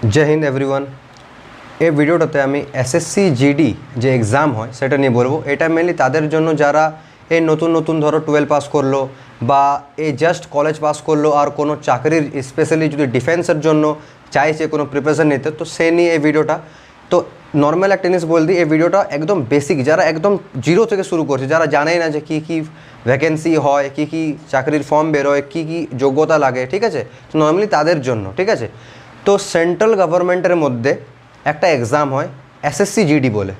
जय हिंद एवरीवन। এই ভিডিওটাতে আমি এসএসসি জিডি যে এক্সাম হয় সেটা নিয়ে বলবো। এটা মেনলি তাদের জন্য যারা এই নতুন ধরো 12 পাস করলো বা এই জাস্ট কলেজ পাস করলো আর কোনো চাকরির স্পেশালি যদি ডিফেন্সের জন্য চাইছে কোনো প্রিপারেশন নিতে, তো সে নিয়ে এই ভিডিওটা। তো নর্মাল একটা জিনিস বল দিই, এই ভিডিওটা একদম বেসিক, যারা একদম জিরো থেকে শুরু করছে, যারা জানেই না যে কী কী ভ্যাকেন্সি হয়, কী কী চাকরির ফর্ম বেরোয়, কী কী যোগ্যতা লাগে, ঠিক আছে। তো নর্মালি তাদের জন্য, ঠিক আছে। তো সেন্ট্রাল গভর্নমেন্টের মধ্যে একটা এক্সাম হয় এসএসসি জিডি বলে।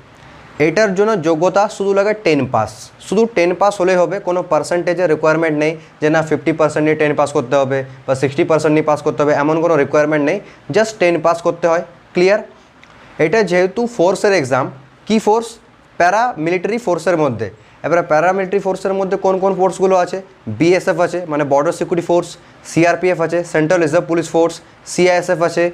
এটার জন্য যোগ্যতা শুধু লাগে 10 পাস, শুধু 10 পাস হলেই হবে, কোনো পার্সেন্টেজের রিকোয়ারমেন্ট নেই যে না 50% নিয়ে 10 পাস করতে হবে বা 60% নিয়ে পাস করতে হবে, এমন কোনো রিকোয়ারমেন্ট নেই, জাস্ট 10 পাস করতে হয়। ক্লিয়ার। এটা যেহেতু ফোর্সের এক্সাম, কি ফোর্স? প্যারা মিলিটারি ফোর্সের মধ্যে। এবারে প্যারামিলিটারি ফোর্সের মধ্যে কোন কোন ফোর্সগুলো আছে? বিএসএফ আছে, মানে বর্ডার সিকিউরিটি ফোর্স, সিআরপিএফ আছে, central reserve police force, CISF আছে,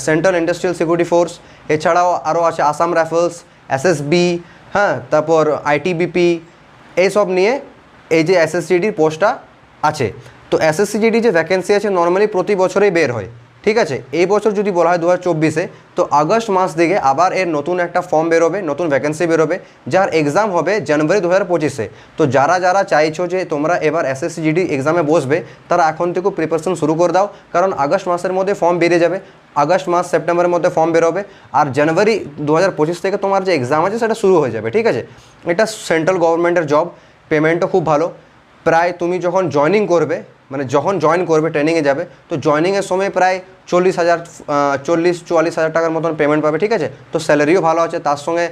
সেন্ট্রাল ইন্ডাস্ট্রিয়াল সিকিউরিটি ফোর্স, এছাড়াও আরও আছে আসাম রাইফেলস, এসএসবি, হ্যাঁ, তারপর আইটিবিপি, এইসব নিয়ে এই যে এসএসজিডির পোস্টটা আছে। তো এসএসসিজিডি যে ভ্যাকেন্সি আছে নর্মালি প্রতি বছরেই বের হয়, ঠিক আছে। এই বছর যদি বলা হয় 2024-এ, তো আগস্ট মাস দিকে আবার এর নতুন একটা ফর্ম বেরোবে, নতুন ভ্যাকেন্সি বেরোবে, যার এক্সাম হবে জানুয়ারি 2025-এ। তো যারা যারা চাইছো যে তোমরা এবার এসএসসিজিডি এক্সামে বসবে, তারা এখন থেকে প্রিপারেশন শুরু করে দাও, কারণ আগস্ট মাসের মধ্যে ফর্ম বেরিয়ে যাবে, আগস্ট মাস সেপ্টেম্বরের মধ্যে ফর্ম বেরোবে, আর জানুয়ারি 2025 থেকে তোমার যে এক্সাম আছে সেটা শুরু হয়ে যাবে, ঠিক আছে। এটা সেন্ট্রাল গভর্নমেন্টের জব, পেমেন্টও খুব ভালো। প্রায় তুমি যখন জয়নিং করবে, মানে যখন জয়েন করবে, ট্রেনিংয়ে যাবে, তো জয়নিংয়ের সময় প্রায় 44,000 টাকার মতন পেমেন্ট পাবে, ঠিক আছে। তো স্যালারিও ভালো আছে, তার সঙ্গে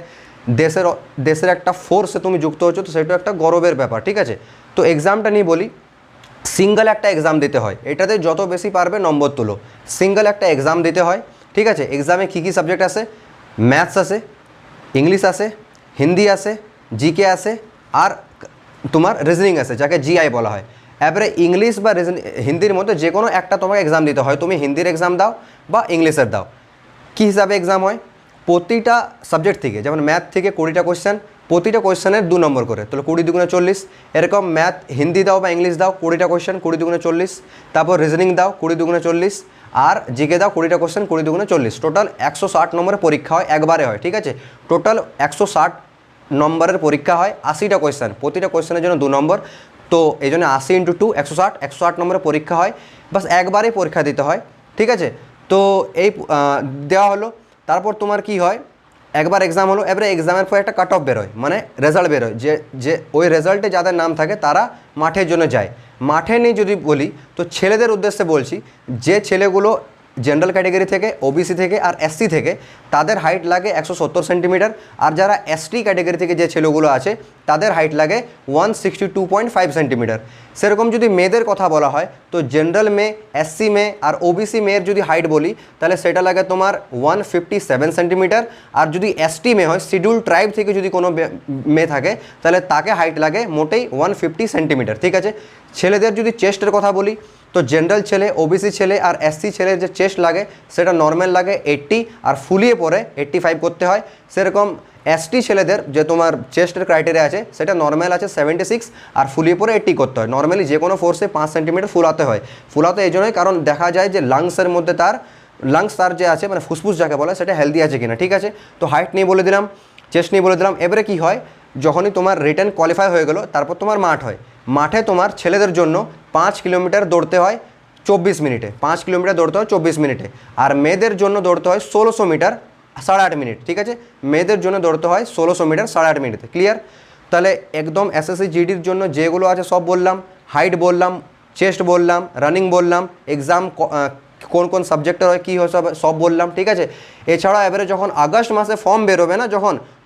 দেশের একটা ফোর্সে তুমি যুক্ত হচ্ছ, তো সেটাও একটা গৌরবের ব্যাপার, ঠিক আছে। তো এক্সামটা নিয়ে বলি, সিঙ্গেল একটা এক্সাম দিতে হয়, এটাতে যত বেশি পারবে নম্বর তুলো। সিঙ্গেল একটা এক্সাম দিতে হয়, ঠিক আছে। এক্সামে কী কী সাবজেক্ট আছে? ম্যাথস আছে, ইংলিশ আছে, হিন্দি আছে, জিকে আছে, আর তোমার রিজনিং আছে, যাকে জিআই বলা হয়। এবারে ইংলিশ বা হিন্দির মধ্যে যে কোনো একটা তোমাকে এক্সাম দিতে হয়, তুমি হিন্দির এক্সাম দাও বা ইংলিশের দাও। কী হিসাবে এক্সাম হয়? প্রতিটা সাবজেক্ট থেকে, যেমন ম্যাথ থেকে 20টা কোয়েশ্চেন, প্রতিটা কোয়েশ্চেনের 2 নম্বর করে, তাহলে 20 দুগুণে 40। এরকম ম্যাথ হিন্দি দাও বা ইংলিশ দাও, 20টা কোয়েশ্চেন, 20 দুগুণে 40। তারপর রিজনিং দাও, 20 দুগুণে 40। আর জিকে দাও 20টা কোয়েশ্চেন, 20 দুগুণে 40। টোটাল 160 নম্বরের পরীক্ষা হয়, একবারে হয়, ঠিক আছে। টোটাল 160 নম্বরের পরীক্ষা হয়, 80টা কোয়েশ্চেন, প্রতিটা কোয়েশ্চেনের জন্য 2 নম্বর। তো এই জন্য 80 × 2 160 নম্বরের পরীক্ষা হয়, বাস একবারেই পরীক্ষা দিতে হয়, ঠিক আছে। তো এই দেওয়া হলো, তারপর তোমার কি হয়, একবার এক্সাম হলো, এবারে এক্সামের পর একটা কাট অফ বেরোয়, মানে রেজাল্ট বেরোয়, যে ওই রেজাল্টে যাদের নাম থাকে তারা মাঠের জন্য যায়। মাঠে নিয়ে যদি বলি, তো ছেলেদের উদ্দেশ্যে বলছি, যে ছেলেগুলো জেনারেল ক্যাটেগরি থেকে, ওবিসি থেকে আর এসসি থেকে, তাদের হাইট লাগে 170 সেন্টিমিটার। আর যারা এসটি ক্যাটেগরি থেকে যে ছেলেগুলো আছে, তাদের হাইট লাগে 162.5 সেন্টিমিটার। সেরকম যদি মেয়েদের কথা বলা হয়, তো জেনারেল মেয়ে, এসসি মেয়ে আর ওবিসি মেয়ের যদি হাইট বলি, তাহলে সেটা লাগে তোমার 157 সেন্টিমিটার। আর যদি এসটি মেয়ে হয়, শিডিউল ট্রাইব থেকে যদি কোনো মেয়ে থাকে, তাহলে তাকে হাইট লাগে মোটেই 150 সেন্টিমিটার, ঠিক আছে। ছেলেদের যদি চেস্টের কথা বলি, তো জেনারেল ছেলে, ওবিসি ছেলে আর এসসি ছেলের যে চেস্ট লাগে সেটা নর্মাল লাগে 80, আর ফুলিয়ে পরে 85 করতে হয়। সেরকম এসটি ছেলেদের যে তোমার চেস্টের ক্রাইটেরিয়া আছে, সেটা নর্মাল আছে 76, আর ফুলিয়ে পরে 80 করতে হয়। নর্মালি যে কোনো ফোর্সে 5 সেন্টিমিটার ফুলাতে হয়। ফুলাতে এই জন্যই, কারণ দেখা যায় যে লাংসের মধ্যে তার যে আছে, মানে ফুসফুস যাকে বলে, সেটা হেলদি আছে কিনা, ঠিক আছে। তো হাইট নিয়ে বলে দিলাম, চেস্ট নিয়ে বলে দিলাম। এবারে কি হয়, যখনই তোমার রিটেন কোয়ালিফাই হয়ে গেল, তারপর তোমার মাঠ হয়। মাঠে তোমার ছেলেদের জন্য 5 কিলোমিটার দৌড়তে হয় 24 মিনিটে, 5 কিলোমিটার দৌড়তে হয় 24 মিনিটে। আর মেয়েদের জন্য দৌড়তে হয় 1600 মিটার 8.5 মিনিট, ঠিক আছে। মেয়েদের জন্য দৌড়তে হয় 1600 মিটার 8.5 মিনিটে। ক্লিয়ার। তাহলে একদম এসএসসি জিডির জন্য যেগুলো আছে সব বললাম, হাইট বললাম, চেস্ট বললাম, রানিং বললাম, এক্সাম কোন কোন সাবজেক্টের হয়, কী হয়, সব বললাম, ঠিক আছে। এছাড়া এবারে যখন আগস্ট মাসে ফর্ম বেরোবে না,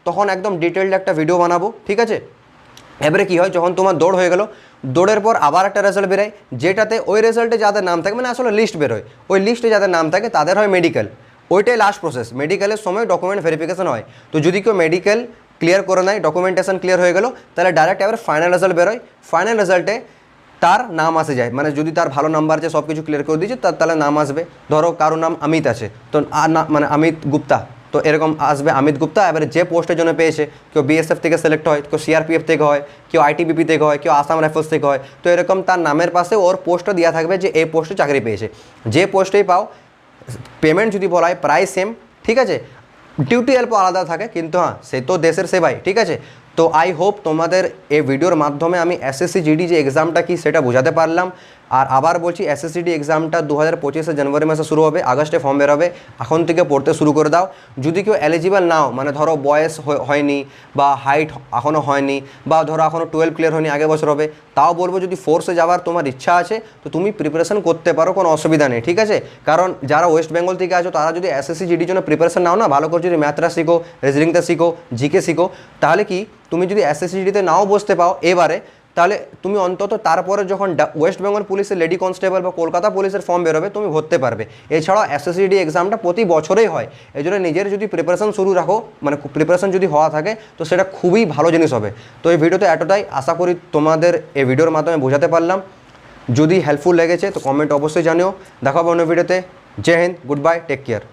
তখন একদম ডিটেলড একটা ভিডিও বানাবো, ঠিক আছে। এবারে কী হয়, যখন তোমার দৌড় হয়ে গেল, দৌড়ের পর আবার একটা রেজাল্ট বেরোয়, যেটাতে ওই রেজাল্টে যাদের নাম থাকে, মানে আসলে লিস্ট বেরোয়, ওই লিস্টে যাদের নাম থাকে তাদের হয় মেডিকেল। ওইটাই লাস্ট প্রসেস। মেডিকেলের সময় ডকুমেন্ট ভেরিফিকেশন হয়। তো যদি কেউ মেডিকেল ক্লিয়ার করে নেয়, ডকুমেন্টেশন ক্লিয়ার হয়ে গেল, তাহলে ডাইরেক্ট এবার ফাইনাল রেজাল্ট বেরোয়। ফাইনাল রেজাল্টে তার নাম আসে যায়, মানে যদি তার ভালো নাম্বার আছে, সব কিছু ক্লিয়ার করে দিয়েছে, তাহলে নাম আসবে। ধরো কারোর নাম অমিত আছে, তো মানে অমিত গুপ্তা, তো এরকম আসবে অমিত গুপ্তা। এবারে যে পোস্টের জন্য পেয়েছে, কেউ বিএসএফ থেকে সিলেক্ট হয়, কেউ সিআরপিএফ থেকে হয়, কেউ আইটিবিপি থেকে হয়, কেউ আসাম রাইফেলস থেকে হয়, তো এরকম তার নামের পাশে ওর পোস্টটা দেওয়া থাকবে যে এই পোস্টে চাকরি পেয়েছে। যে পোস্টেই পাও, পেমেন্ট যদি বলা হয় প্রায় সেম, ঠিক আছে, ডিউটি অল্প আলাদা থাকে, কিন্তু হ্যাঁ সে তো দেশের সেবাই, ঠিক আছে। তো আই হোপ তোমাদের এই ভিডিওর মাধ্যমে আমি এসএসসি জিডি যে এক্সামটা কি সেটা বোঝাতে পারলাম। আর আবার বলছি, এসএসসি জিডি এক্সামটা 2025 জানুয়ারি মাসে শুরু হবে, আগস্টে ফর্ম বেরোবে, এখন থেকে পড়তে শুরু করে দাও। যদি কেউ এলিজিবল নাও, মানে ধরো বয়স হয়নি বা হাইট এখনও হয়নি, বা ধরো এখনও 12 ক্লিয়ার হয়নি, আগে বছর হবে, তাও বলবো যদি ফোর্সে যাওয়ার তোমার ইচ্ছা আছে তো তুমি প্রিপারেশন করতে পারো, কোনো অসুবিধা নেই, ঠিক আছে। কারণ যারা ওয়েস্ট বেঙ্গল থেকে আছো তারা যদি এসএসসি জিডির জন্য প্রিপারেশন নাও না, ভালো করে যদি ম্যাথটা শিখো, রিজনিংটা শিখো, জিকে শিখো, তাহলে কি তুমি যদি এসএসসি জিডিতে নাও বসতে পাও এবারে, তাহলে তুমি অন্তত তারপরে যখন ওয়েস্ট বেঙ্গল পুলিশের লেডি কনস্টেবল বা কলকাতা পুলিশের ফর্ম বেরোবে তুমি ভরতে পারবে। এছাড়াও এসএসসি এক্সামটা প্রতি বছরেই হয়, এই জন্য নিজের যদি প্রিপারেশন শুরু রাখো, মানে প্রিপারেশন যদি হওয়া থাকে তো সেটা খুবই ভালো জিনিস হবে। তো এই ভিডিওতে এতটাই, আশা করি তোমাদের এই ভিডিওর মাধ্যমে বোঝাতে পারলাম। যদি হেল্পফুল লেগেছে তো কমেন্ট অবশ্যই জানিও। দেখা হবে অন্য ভিডিওতে। জয় Hind, goodbye, take care.